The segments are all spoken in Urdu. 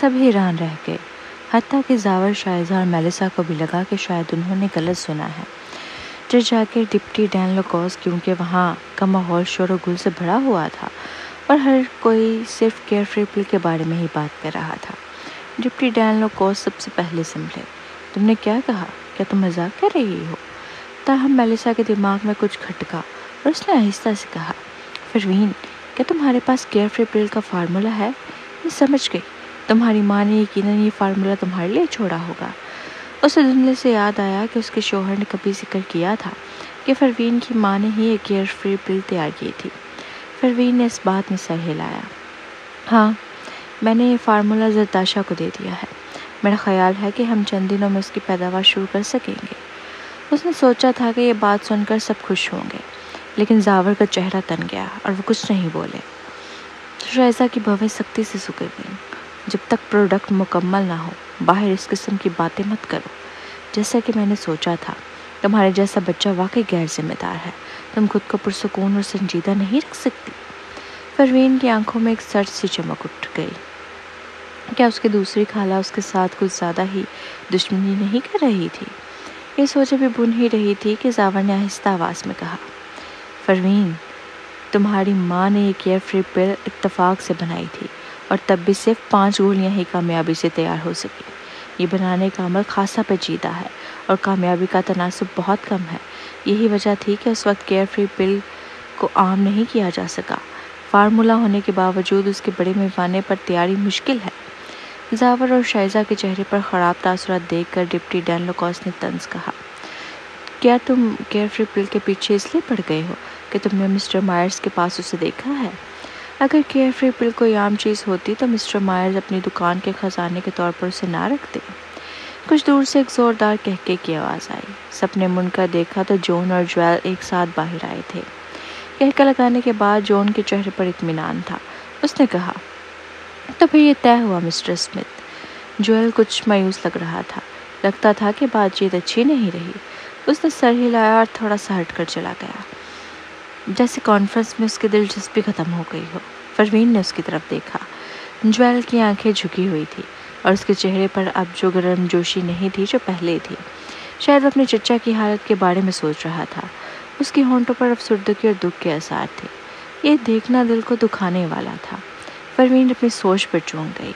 سب حیران رہ گئے، حتیٰ کہ زاور، شائزہ اور میلیسا کو بھی لگا کہ شاید انہوں نے غلط سنا ہے۔ جب جا کے ڈپٹی ڈین لوکوس، کیونکہ وہاں کا ماحول شور و گل سے بھرا ہوا تھا اور ہر کوئی صرف کیئر فری پل کے بارے میں ہی بات کر رہا تھا، ڈپٹی ڈین لوکوس سب سے پہلے سنبھلے۔ تم نے کیا کہا؟ کیا تم مذاق کر رہی ہو؟ تاہم میلیسا کے دماغ میں کچھ کھٹکا اور اس نے آہستہ سے کہا، فروین، کیا تمہارے پاس کیئر فری پل کا فارمولا ہے؟ میں سمجھ گئی، تمہاری ماں نے یقیناً یہ فارمولا تمہارے لیے چھوڑا ہوگا۔ اسے دھندلے سے یاد آیا کہ اس کے شوہر نے کبھی ذکر کیا تھا کہ فروین کی ماں نے ہی ایک کیئر فری پل تیار کی تھی۔ فروین نے اس بات میں سر ہلایا۔ ہاں، میں نے یہ فارمولا زرتاشا کو دے دیا ہے۔ میرا خیال ہے کہ ہم چند دنوں میں اس کی پیداوار شروع کر سکیں گے۔ اس نے سوچا تھا کہ یہ بات سن کر سب خوش ہوں گے، لیکن زاور کا چہرہ تن گیا اور وہ کچھ نہیں بولے۔ شائزہ کی بھویں سختی سے سکڑ گئیں۔ جب تک پروڈکٹ مکمل نہ ہو باہر اس قسم کی باتیں مت کرو۔ جیسا کہ میں نے سوچا تھا، تمہارے جیسا بچہ واقعی غیر ذمہ دار ہے۔ تم خود کو پرسکون اور سنجیدہ نہیں رکھ سکتی۔ پروین کی آنکھوں میں ایک سرد سی چمک اٹھ گئی۔ کیا اس کی دوسری خالہ اس کے ساتھ کچھ زیادہ ہی دشمنی نہیں کر رہی تھی؟ یہ سوچے بھی بن ہی رہی تھی کہ زاور نے آہستہ آواز میں کہا، فروین، تمہاری ماں نے یہ کیئر فری پل اتفاق سے بنائی تھی اور تب بھی صرف 5 گولیاں ہی کامیابی سے تیار ہو سکی۔ یہ بنانے کا عمل خاصا پیچیدہ ہے اور کامیابی کا تناسب بہت کم ہے۔ یہی وجہ تھی کہ اس وقت کیئر فری پل کو عام نہیں کیا جا سکا۔ فارمولا ہونے کے باوجود اس کے بڑے پیمانے پر تیاری مشکل ہے۔ زاور اور شائزہ کے چہرے پر خراب تاثرات دیکھ کر ڈپٹی ڈین لوکوس نے طنز کہا، کیا تم کیئر فری پل کے پیچھے اس لیے پڑ گئے ہو کہ تم نے مسٹر مائرز کے پاس اسے دیکھا ہے؟ اگر کیئر فری پل کوئی عام چیز ہوتی تو مسٹر مائرز اپنی دکان کے خزانے کے طور پر اسے نہ رکھتے۔ کچھ دور سے ایک زوردار کہکے کی آواز آئی۔ سب نے من کر دیکھا تو جون اور جویل ایک ساتھ باہر آئے تھے۔ کہکا لگانے کے بعد جون کے چہرے پر اطمینان تھا۔ اس نے کہا، تو پھر یہ طے ہوا مسٹر اسمتھ۔ جویل کچھ مایوس لگ رہا تھا، لگتا تھا کہ بات چیت اچھی نہیں رہی۔ اس نے سر ہلایا اور تھوڑا سا ہٹ کر چلا گیا، جیسے کانفرنس میں اس کی دلچسپی ختم ہو گئی ہو۔ پروین نے اس کی طرف دیکھا۔ جویل کی آنکھیں جھکی ہوئی تھی اور اس کے چہرے پر اب جو گرم جوشی نہیں تھی جو پہلے تھی۔ شاید وہ اپنے چچا کی حالت کے بارے میں سوچ رہا تھا۔ اس کی ہونٹوں پر افسردگی اور دکھ کے آثار تھے۔ یہ دیکھنا دل کو دکھانے والا تھا۔ پروین اپنی سوچ پر چونک گئی۔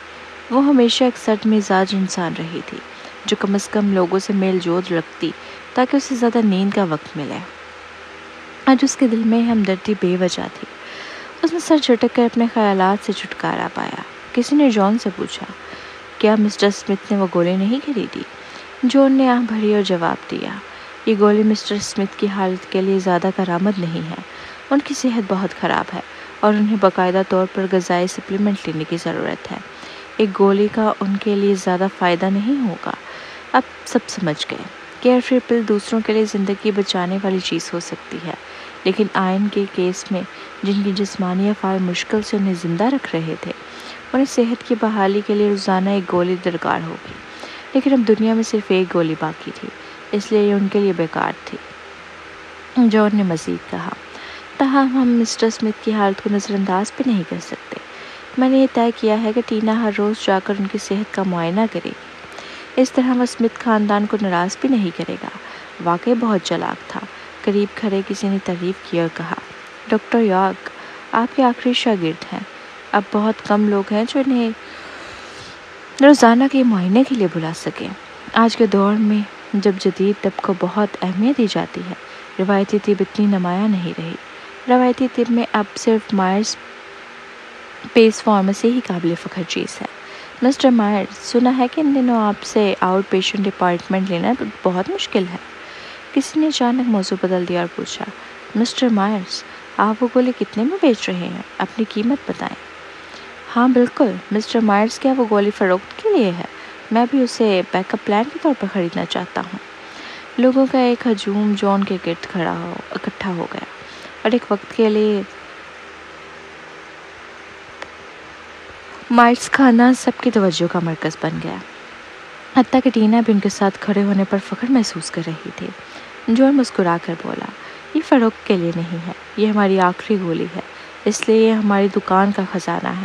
وہ ہمیشہ ایک سرد مزاج انسان رہی تھی، جو کم از کم لوگوں سے میل جول رکھتی تاکہ اسے زیادہ نیند کا وقت ملے۔ آج اس کے دل میں ہمدردی بے وجہ تھی۔ اس نے سر جھٹک کر اپنے خیالات سے چھٹکارا پایا۔ کسی نے جون سے پوچھا، کیا مسٹر اسمتھ نے وہ گولی نہیں خریدی؟ جون نے آنکھ بھری اور جواب دیا، یہ گولی مسٹر اسمتھ کی حالت کے لیے زیادہ کارآمد نہیں ہے۔ ان کی صحت بہت خراب ہے اور انہیں باقاعدہ طور پر غذائی سپلیمنٹ لینے کی ضرورت ہے۔ ایک گولی کا ان کے لیے زیادہ فائدہ نہیں ہوگا۔ اب سب سمجھ گئے۔ کیئر فری پل دوسروں کے لیے زندگی بچانے والی چیز ہو سکتی ہے، لیکن آئین کے کیس میں جن کی جسمانی افعال مشکل سے انہیں زندہ رکھ رہے تھے، انہیں صحت کی بحالی کے لیے روزانہ ایک گولی درکار ہوگی۔ لیکن اب دنیا میں صرف ایک گولی باقی تھی، اس لیے یہ ان کے لیے بیکار تھی۔ جون نے مزید کہا، تاہم ہم مسٹر اسمتھ کی حالت کو نظر انداز بھی نہیں کر سکتے۔ میں نے یہ طے کیا ہے کہ ٹینا ہر روز جا کر ان کی صحت کا معائنہ کرے گی۔ اس طرح وہ اسمتھ خاندان کو ناراض بھی نہیں کرے گا۔ واقعی بہت چالاک تھا۔ قریب کھڑے کسی نے تعریف کی اور کہا، ڈاکٹر یارک آپ کے آخری شاگرد ہیں۔ اب بہت کم لوگ ہیں جو انہیں روزانہ کے معائنے کے لیے بلا سکیں۔ آج کے دور میں جب جدید طب کو بہت اہمیت دی جاتی ہے، روایتی طب اتنی نمایاں نہیں رہی۔ روایتی طب میں اب صرف مائرز پیس فارمیسی ہی قابل فخر چیز ہے۔ مسٹر مائرز، سنا ہے کہ ان دنوں آپ سے آؤٹ پیشنٹ ڈپارٹمنٹ لینا بہت مشکل ہے۔ کسی نے اچانک موضوع بدل دیا اور پوچھا، مسٹر مائرز، آپ وہ گولی کتنے میں بیچ رہے ہیں؟ اپنی قیمت بتائیں۔ ہاں بالکل، مسٹر مائرز، کیا وہ گولی فروخت کے لیے ہے؟ میں بھی اسے بیک اپ پلان کے طور پر خریدنا چاہتا ہوں۔ لوگوں کا ایک ہجوم جون کے گرد اکٹھا ہو گیا اور ایک وقت کے لیے مائرز خانہ سب کی توجہ کا مرکز بن گیا، حتیٰ کہ ٹینا بھی ان کے ساتھ کھڑے ہونے پر فخر محسوس کر رہی تھی۔ جون مسکرا کر بولا، یہ فروخت کے لیے نہیں ہے، یہ ہماری آخری گولی ہے، اس لیے یہ ہماری دکان کا خزانہ ہے۔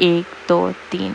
1, 2, 3,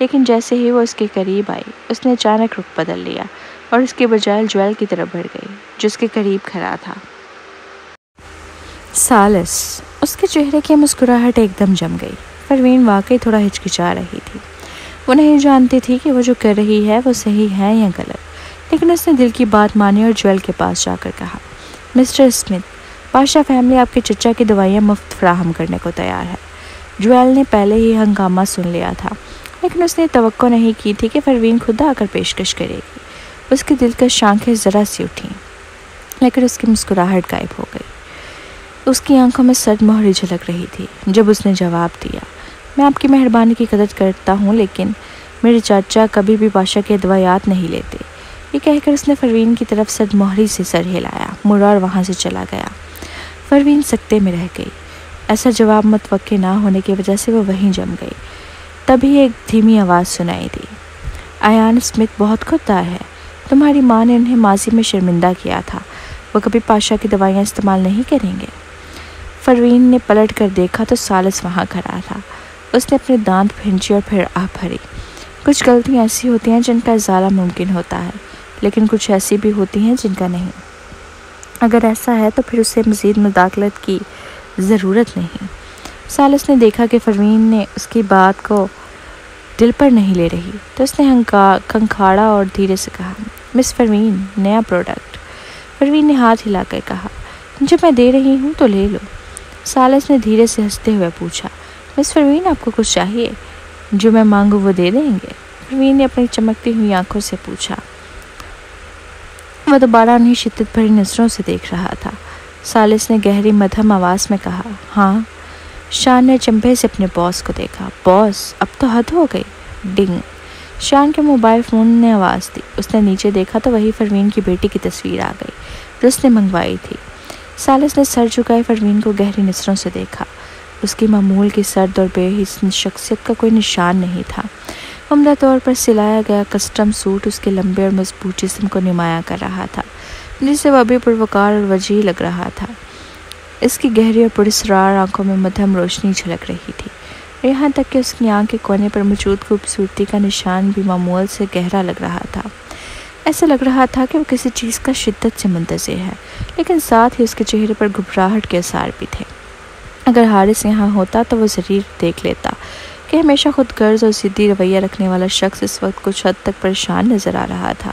لیکن جیسے ہی وہ اس کے قریب آئی اس نے اچانک رخ بدل لیا اور اس کے بجائے جویل کی طرف بڑھ گئی جو اس کے قریب کھڑا تھا۔ سالس، اس کے چہرے کی مسکراہٹ ایک دم جم گئی۔ پروین واقعی تھوڑا ہچکچا رہی تھی۔ وہ نہیں جانتی تھی کہ وہ جو کر رہی ہے وہ صحیح ہے یا غلط، لیکن اس نے دل کی بات مانی اور جویل کے پاس جا کر کہا، مسٹر اسمتھ، پاشا فیملی آپ کے چچا کی دوائیاں مفت فراہم کرنے کو تیار ہے۔ جویل نے پہلے ہی ہنگامہ سن لیا تھا، لیکن اس نے توقع نہیں کی تھی کہ پروین خود آ کر پیشکش کرے گی۔ اس کی دلکش آنکھیں ذرا سی اٹھیں، لیکن اس کی مسکراہٹ غائب ہو گئی۔ اس کی آنکھوں میں سرد مہری جھلک رہی تھی جب اس نے جواب دیا، میں آپ کی مہربانی کی قدر کرتا ہوں، لیکن میرے چاچا کبھی بھی پاشا کے ادویات نہیں لیتے۔ یہ کہہ کر اس نے پروین کی طرف سرد مہری سے سر ہلایا، مڑا اور وہاں سے چلا گیا۔ پروین سکتے میں رہ گئی۔ ایسا جواب متوقع نہ ہونے کی وجہ سے وہ وہیں جم گئی۔ تبھی ایک دھیمی آواز سنائی دی، ایان اسمتھ بہت خوددار ہے۔ تمہاری ماں نے انہیں ماضی میں شرمندہ کیا تھا، وہ کبھی پاشا کی دوائیاں استعمال نہیں کریں گے۔ پروین نے پلٹ کر دیکھا تو سالس وہاں کھڑا تھا۔ اس نے اپنے دانت بھینچے اور پھر آہ بھری۔ کچھ غلطیاں ایسی ہوتی ہیں جن کا ازالہ ممکن ہوتا ہے، لیکن کچھ ایسی بھی ہوتی ہیں جن کا نہیں۔ اگر ایسا ہے تو پھر اسے مزید مداخلت کی ضرورت نہیں۔ سالس نے دیکھا کہ پروین نے اس کی بات کو دل پر نہیں لے رہی، تو اس نے کھنکھاڑا اور دھیرے سے کہا، مس پروین، نیا پروڈکٹ۔ پروین نے ہاتھ ہلا کر کہا، جو میں دے رہی ہوں تو لے لو۔ سالس نے دھیرے سے ہنستے ہوئے پوچھا، مس پروین آپ کو کچھ چاہیے؟ جو میں مانگوں وہ دے دیں گے؟ پروین نے اپنی چمکتی ہوئی آنکھوں سے پوچھا۔ وہ دوبارہ انہیں شدت بھری نظروں سے دیکھ رہا تھا۔ سالس نے گہری مدھم آواز میں کہا، ہاں۔ شان نے چمبے سے اپنے باس کو دیکھا، باس اب تو حد ہو گئی۔ ڈنگ، شان کے موبائل فون نے آواز دی۔ اس نے نیچے دیکھا تو وہی پروین کی بیٹی کی تصویر آ گئی جو اس نے منگوائی تھی۔ سالس نے سر جھکائے پروین کو گہری نظروں سے دیکھا۔ اس کی معمول کی سرد اور بے حس شخصیت کا کوئی نشان نہیں تھا۔ عمدہ طور پر سلایا گیا کسٹم سوٹ اس کے لمبے اور مضبوط جسم کو نمایاں کر رہا تھا، جس سے وہ ابھی پروکار اور وجیح لگ رہا تھا۔ اس کی گہری اور پراسرار آنکھوں میں مدھم روشنی جھلک رہی تھی، یہاں تک کہ اس کی آنکھ کے کونے پر موجود خوبصورتی کا نشان بھی معمول سے گہرا لگ رہا تھا۔ ایسا لگ رہا تھا کہ وہ کسی چیز کا شدت سے منتظر ہے، لیکن ساتھ ہی اس کے چہرے پر گھبراہٹ کے آثار بھی تھے۔ اگر حارث یہاں ہوتا تو وہ ضرور دیکھ لیتا کہ ہمیشہ خود غرض اور ضدی رویہ رکھنے والا شخص اس وقت کچھ حد تک پریشان نظر آ رہا تھا۔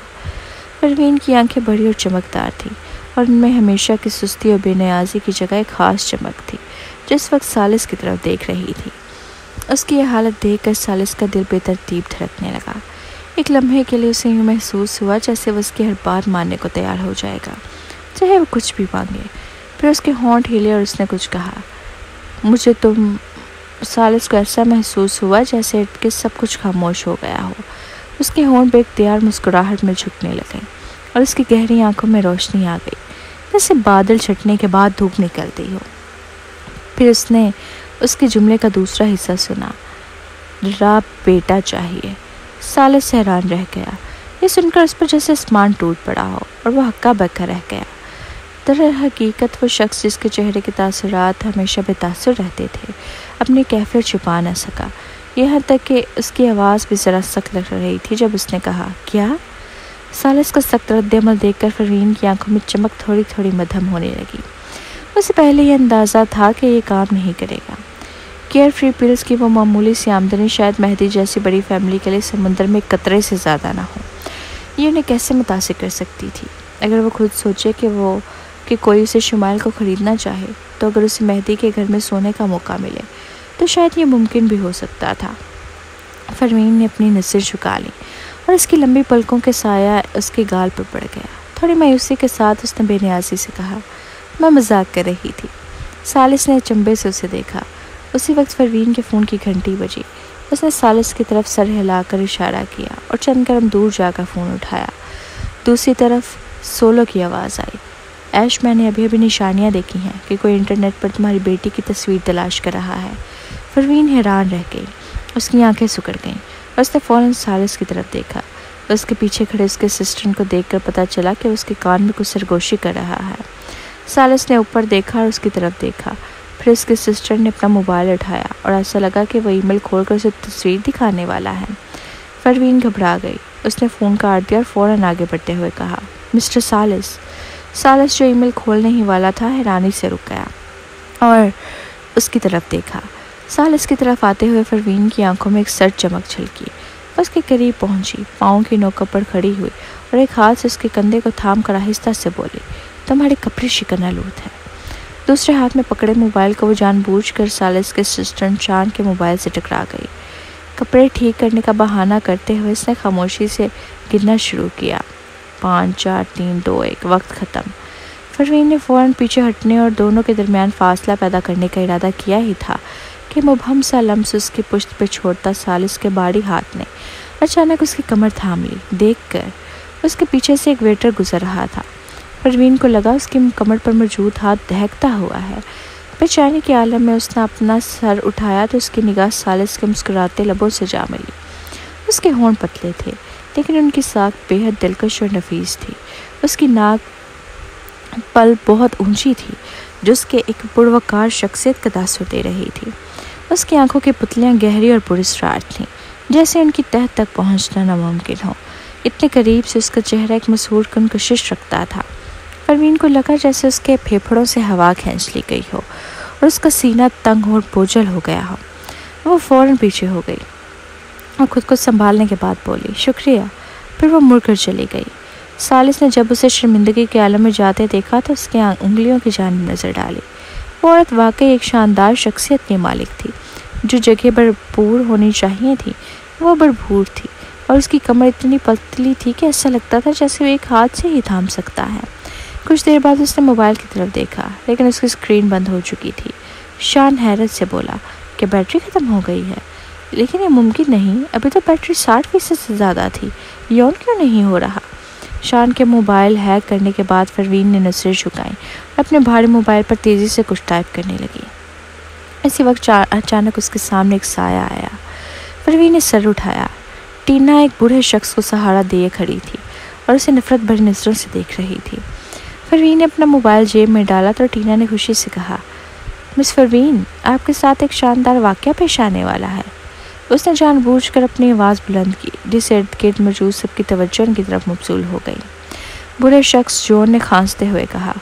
پروین کی آنکھیں بڑی اور چمکدار تھیں، اور ان میں ہمیشہ کی سستی اور بے نیازی کی جگہ ایک خاص چمک تھی جو اس وقت سالس کی طرف دیکھ رہی تھی۔ اس کی یہ حالت دیکھ کر سالس کا دل بے ترتیب دھڑکنے لگا۔ ایک لمحے کے لیے اسے یوں محسوس ہوا جیسے وہ اس کی ہر بات ماننے کو تیار ہو جائے گا، چاہے وہ کچھ بھی مانگے۔ پھر اس کے ہونٹ ہلے اور اس نے کچھ کہا، مجھے تم۔ سالس کو ایسا محسوس ہوا جیسے کہ سب کچھ خاموش ہو گیا ہو۔ اس کے ہونٹ بے اختیار مسکراہٹ میں جھکنے لگے اور اس کی گہری آنکھوں میں روشنی آ گئی جیسے بادل چھٹنے کے بعد دھوپ نکلتی ہو۔ پھر اس نے اس کے جملے کا دوسرا حصہ سنا، راب بیٹا چاہیے۔ سالس حیران رہ گیا، یہ سن کر اس پر جیسے آسمان ٹوٹ پڑا ہو اور وہ ہکا بکا رہ گیا۔ در حقیقت وہ شخص جس کے چہرے کے تاثرات ہمیشہ بے تاثر رہتے تھے اپنی کیفیت چھپا نہ سکا، یہاں تک کہ اس کی آواز بھی ذرا سخت لگ رہی تھی جب اس نے کہا، کیا؟ سالس کا سخت رد عمل دیکھ کر پروین کی آنکھوں میں چمک تھوڑی تھوڑی مدھم ہونے لگی۔ اسے پہلے یہ اندازہ تھا کہ یہ کام نہیں کرے گا۔ کیئر فری پلز کی وہ معمولی سی آمدنی شاید مہدی جیسی بڑی فیملی کے لیے سمندر میں قطرے سے زیادہ نہ ہو۔ یہ انہیں کیسے متاثر کر سکتی تھی؟ اگر وہ خود سوچے کہ کوئی اسے شمائل کو خریدنا چاہے تو اگر اسے مہدی کے گھر میں سونے کا موقع ملے تو شاید یہ ممکن بھی ہو سکتا تھا۔ پروین نے اپنی نظر جھکا لی اور اس کی لمبی پلکوں کے سایہ اس کے گال پر پڑ گیا۔ تھوڑی مایوسی کے ساتھ اس نے بے نیازی سے کہا، میں مذاق کر رہی تھی۔ سالس نے چمبے سے اسے دیکھا۔ اسی وقت پروین کے فون کی گھنٹی بجی۔ اس نے سالس کی طرف سر ہلا کر اشارہ کیا اور چند قدم دور جا کر فون اٹھایا۔ دوسری طرف سولو کی آواز آئی، ایش، میں نے ابھی نشانیاں دیکھی ہیں کہ کوئی انٹرنیٹ پر تمہاری بیٹی کی تصویر تلاش کر رہا ہے۔ پروین حیران رہ گئی، اس کی آنکھیں سکڑ گئیں اور اس نے فوراً سالس کی طرف دیکھا۔ اس کے پیچھے کھڑے اس کے اسسٹنٹ کو دیکھ کر پتہ چلا کہ اس کے کان میں کچھ سرگوشی کر رہا ہے۔ سالس نے اوپر دیکھا اور اس کی طرف دیکھا، پھر اس کے اسسٹنٹ نے اپنا موبائل اٹھایا اور ایسا لگا کہ وہ ای میل کھول کر اسے تصویر دکھانے والا ہے۔ پروین گھبرا گئی۔ اس نے فون کاٹ دیا اور فوراً آگے بڑھتے ہوئے کہا، مسٹر سالس۔ سالس جو ای میل کھولنے ہی والا تھا حیرانی سے رک گیا اور اس کی طرف دیکھا۔ سالس کی طرف آتے ہوئے پروین کی آنکھوں میں ایک سرد چمک جھلکی۔ اس کے قریب پہنچی، پاؤں کی نوکوں پر کھڑی ہوئی اور ایک ہاتھ سے اس کے کندھے کو تھام کر آہستہ سے بولی، تمہارے کپڑے شکن آلود ہیں۔ دوسرے ہاتھ میں پکڑے موبائل کو وہ جان بوجھ کر سالس کے اسسٹنٹ چان کے موبائل سے ٹکرا گئی۔ کپڑے ٹھیک کرنے کا بہانہ کرتے ہوئے اس نے خاموشی سے گننا شروع کیا، 5 4 3 2 1، وقت ختم۔ پروین نے فوراً پیچھے ہٹنے اور دونوں کے درمیان فاصلہ پیدا کرنے کا ارادہ کیا ہی تھا کہ مبہم سا لمس اس کی پشت پہ چھوڑتا سالس کے باڑی ہاتھ نے اچانک اس کی کمر تھام لی۔ دیکھ کر اس کے پیچھے سے ایک ویٹر گزر رہا تھا۔ پروین کو لگا اس کی کمر پر موجود ہاتھ دہکتا ہوا ہے۔ بے چینی کے عالم میں اس نے اپنا سر اٹھایا تو اس کی نگاہ سالس کے مسکراتے لبوں سے جا ملی۔ اس کے ہونٹ پتلے تھے لیکن ان کی ساکھ بے حد دلکش اور نفیس تھی۔ اس کی ناک پل بہت اونچی تھی جو اس کے ایک پروکار شخصیت کا تاثر دے رہی تھی۔ اس کی آنکھوں کی پتلیاں گہری اور پراسرار تھیں، جیسے ان کی تہہ تک پہنچنا ناممکن ہو۔ اتنے قریب سے اس کا چہرہ ایک مسحور کن کشش رکھتا تھا۔ پروین کو لگا جیسے اس کے پھیپھڑوں سے ہوا کھینچ لی گئی ہو اور اس کا سینہ تنگ اور بوجھل ہو گیا ہو۔ وہ فوراً پیچھے ہو گئی اور خود کو سنبھالنے کے بعد بولی، شکریہ، پھر وہ مڑ کر چلی گئی۔ سالس نے جب اسے شرمندگی کے عالم میں جاتے دیکھا تو اس کی انگلیوں کی جانب نظر ڈالی۔ وہ عورت واقعی ایک شاندار شخصیت کی مالک تھی۔ جو جگہ بھرپور ہونی چاہیے تھی وہ بھرپور تھی اور اس کی کمر اتنی پتلی تھی کہ ایسا لگتا تھا جیسے وہ ایک ہاتھ سے ہی تھام سکتا ہے۔ کچھ دیر بعد اس نے موبائل کی طرف دیکھا لیکن اس کی اسکرین بند ہو چکی تھی۔ شان حیرت سے بولا کہ بیٹری ختم ہو گئی ہے، لیکن یہ ممکن نہیں، ابھی تو بیٹری 60% سے زیادہ تھی، یہ آن کیوں نہیں ہو رہا؟ شان کے موبائل ہیک کرنے کے بعد پروین نے نظریں جھکائیں اور اپنے بھاری موبائل پر تیزی سے کچھ ٹائپ کرنے لگی۔ اسی وقت اچانک اس کے سامنے ایک سایہ آیا۔ پروین نے سر اٹھایا۔ ٹینا ایک بوڑھے شخص کو سہارا دیے کھڑی تھی اور اسے نفرت بھری نظروں سے دیکھ رہی تھی۔ پروین نے اپنا موبائل جیب میں ڈالا تو ٹینا نے خوشی سے کہا، مس پروین، آپ کے ساتھ ایک شاندار واقعہ پیش آنے والا ہے۔ اس نے جان بوجھ کر اپنی آواز بلند کی جس سے ارد گرد موجود سب کی توجہ ان کی طرف مبذول ہو گئی۔ بوڑھے شخص جون نے کھانستے ہوئے کہا،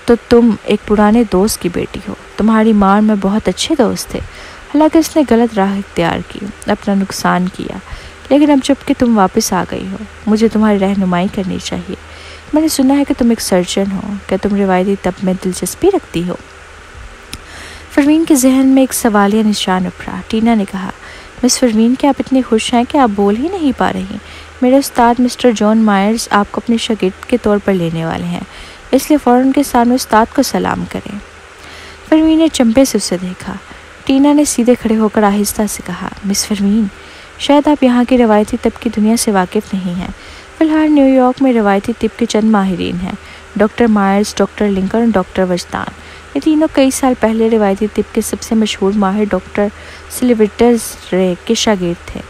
تو تم ایک پرانے دوست کی بیٹی ہو، تمہاری ماں اور میں بہت اچھے دوست تھے، حالانکہ اس نے غلط راہ اختیار کی، اپنا نقصان کیا، لیکن اب جب کہ تم واپس آ گئی ہو مجھے تمہاری رہنمائی کرنی چاہیے۔ میں نے سنا ہے کہ تم ایک سرجن ہو، کیا تم روایتی طب میں دلچسپی رکھتی ہو؟ پروین کے ذہن میں ایک سوالیہ نشان ابھرا۔ ٹینا نے کہا، مس پروین، کیا آپ اتنی خوش ہیں کہ آپ بول ہی نہیں پا رہی؟ میرے استاد مسٹر جان مائرز آپ کو اپنے شاگرد کے طور پر لینے والے ہیں، اس لیے فوراً کے سامنے استاد کو سلام کریں۔ پروین نے چمپے سے اسے دیکھا۔ ٹینا نے سیدھے کھڑے ہو کر آہستہ سے کہا، مس پروین، شاید آپ یہاں کی روایتی طب کی دنیا سے واقف نہیں ہیں۔ فی الحال نیو یارک میں روایتی طب کے چند ماہرین ہیں، ڈاکٹر مائرز، ڈاکٹر لنکن اور ڈاکٹر وجدان۔ یہ تینوں کئی سال پہلے روایتی طب کے سب سے مشہور ماہر ڈاکٹر سلویٹرز رے کے شاگرد تھے،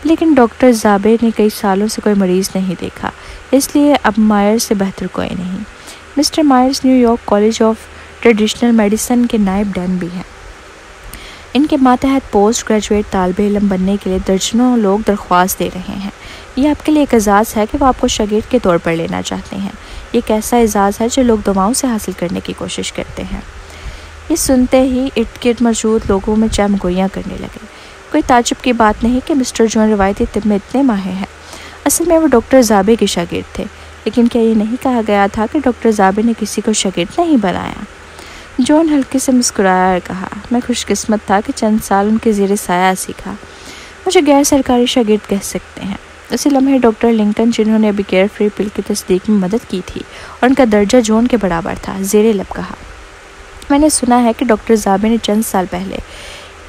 لیکن ڈاکٹر زابے نے کئی سالوں سے کوئی مریض نہیں دیکھا، اس لیے اب مائرز سے بہتر کوئی نہیں۔ Mister Myers New York college of traditional medicine کے نائب ڈین بھی ہیں۔ ان کے ماتحت پوسٹ گریجویٹ طالب علم بننے کے لیے درجنوں لوگ درخواست دے رہے ہیں۔ یہ آپ کے لیے ایک اعزاز ہے کہ وہ آپ کو شاگرد کے طور پر لینا چاہتے ہیں۔ یہ ایک ایسا اعزاز ہے جو لوگ دعاؤں سے حاصل کرنے کی کوشش کرتے ہیں۔ یہ سنتے ہی ارد گرد موجود لوگوں میں چہم گوئیاں کرنے لگے۔ کوئی تعجب کی بات نہیں کہ مسٹر جون روایتی طب میں اتنے ماہر ہیں۔ اصل میں وہ ڈاکٹر زابے کے شاگرد تھے، لیکن کیا یہ نہیں کہا گیا تھا کہ ڈاکٹر زابے نے کسی کو شاگرد نہیں بنایا؟ جون ہلکے سے مسکرایا اور کہا، میں خوش قسمت تھا کہ چند سال ان کے زیر سایہ سیکھا، مجھے غیر سرکاری شاگرد کہہ سکتے ہیں۔ اسی لمحے ڈاکٹر لنکن، جنہوں نے ابھی کیئر فری پل کی تصدیق میں مدد کی تھی اور ان کا درجہ جون کے برابر تھا، زیر لب کہا، میں نے سنا ہے کہ ڈاکٹر زابے نے چند سال پہلے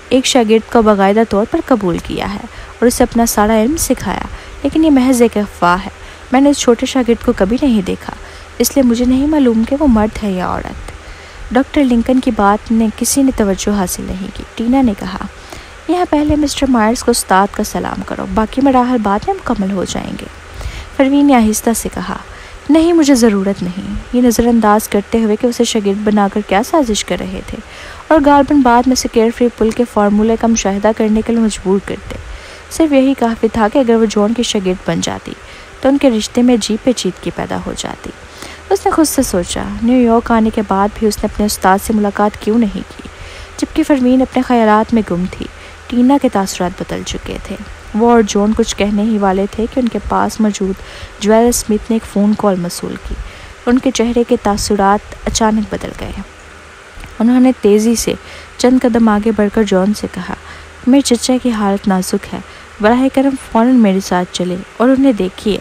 ایک شاگرد کو باقاعدہ طور پر قبول کیا ہے اور اسے اپنا سارا علم سکھایا، لیکن یہ محض ایک افواہ ہے۔ میں نے اس چھوٹے شاگرد کو کبھی نہیں دیکھا، اس لیے مجھے نہیں معلوم کہ وہ مرد ہے یا عورت۔ ڈاکٹر لنکن کی بات نے کسی نے توجہ حاصل نہیں کی۔ ٹینا نے کہا، یہاں پہلے مسٹر مائرز کو استاد کا سلام کرو، باقی مراحل بعد میں مکمل ہو جائیں گے۔ پروین نے آہستہ سے کہا، نہیں، مجھے ضرورت نہیں۔ یہ نظر انداز کرتے ہوئے کہ اسے شاگرد بنا کر کیا سازش کر رہے تھے اور غالباً بعد میں سے کیئر فری پل کے فارمولے کا مشاہدہ کرنے کے لیے مجبور کرتے۔ صرف یہی کافی تھا کہ اگر وہ جان کی شاگرد بن جاتی تو ان کے رشتے میں جی پہ چیت پیدا ہو جاتی۔ اس نے خود سے سوچا، نیو یارک آنے کے بعد بھی اس نے اپنے استاد سے ملاقات کیوں نہیں کی، جبکہ فرمین اپنے خیالات میں گم تھی۔ ٹینا کے تاثرات بدل چکے تھے۔ وہ اور جان کچھ کہنے ہی والے تھے کہ ان کے پاس موجود جویل اسمتھ نے ایک فون کال موصول کی۔ ان کے چہرے کے تاثرات اچانک بدل گئے۔ انہوں نے تیزی سے چند قدم آگے بڑھ کر جان سے کہا، میرے چچا کی حالت نازک ہے، براہ کرم فوراً میرے ساتھ چلے اور انہیں دیکھیے۔